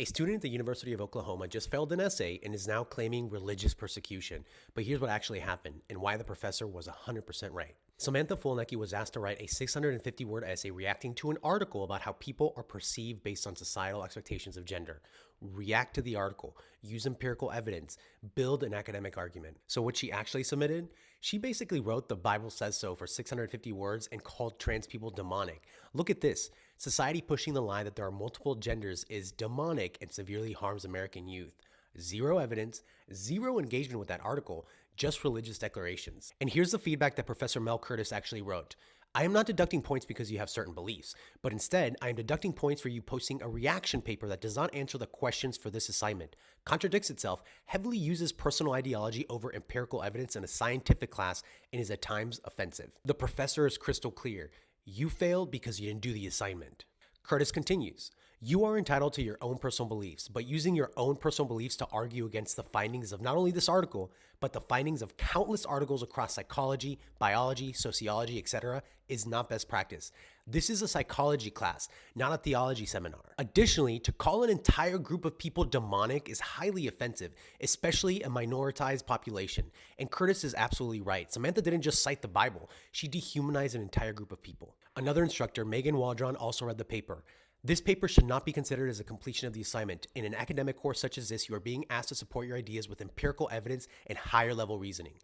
A student at the University of Oklahoma just failed an essay and is now claiming religious persecution. But here's what actually happened and why the professor was 100% right. Samantha Fulnecki was asked to write a 650-word essay reacting to an article about how people are perceived based on societal expectations of gender. React to the article, use empirical evidence, build an academic argument. So what she actually submitted? She basically wrote "The Bible says so" for 650 words and called trans people demonic. Look at this. Society pushing the lie that there are multiple genders is demonic and severely harms American youth. Zero evidence, zero engagement with that article, just religious declarations. And here's the feedback that Professor Mel Curtis actually wrote. I am not deducting points because you have certain beliefs, but instead, I am deducting points for you posting a reaction paper that does not answer the questions for this assignment, contradicts itself, heavily uses personal ideology over empirical evidence in a scientific class, and is at times offensive. The professor is crystal clear. You failed because you didn't do the assignment. Curtis continues, you are entitled to your own personal beliefs, but using your own personal beliefs to argue against the findings of not only this article, but the findings of countless articles across psychology, biology, sociology, etc. is not best practice. This is a psychology class, not a theology seminar. Additionally, to call an entire group of people demonic is highly offensive, especially a minoritized population. And Curtis is absolutely right. Samantha didn't just cite the Bible, she dehumanized an entire group of people. Another instructor, Megan Waldron, also read the paper. This paper should not be considered as a completion of the assignment. In an academic course such as this, you are being asked to support your ideas with empirical evidence and higher level reasoning.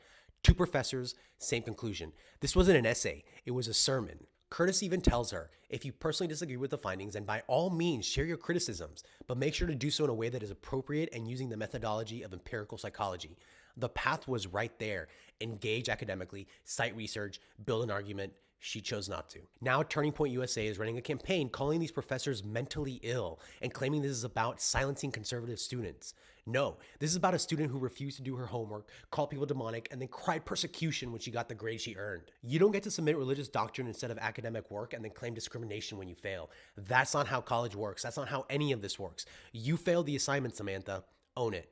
Two professors, same conclusion. This wasn't an essay, it was a sermon. Curtis even tells her, if you personally disagree with the findings, then by all means share your criticisms, but make sure to do so in a way that is appropriate and using the methodology of empirical psychology. The path was right there. Engage academically, cite research, build an argument. She chose not to. Now, Turning Point USA is running a campaign calling these professors mentally ill and claiming this is about silencing conservative students. No, this is about a student who refused to do her homework, called people demonic, and then cried persecution when she got the grade she earned. You don't get to submit religious doctrine instead of academic work and then claim discrimination when you fail. That's not how college works. That's not how any of this works. You failed the assignment, Samantha. Own it.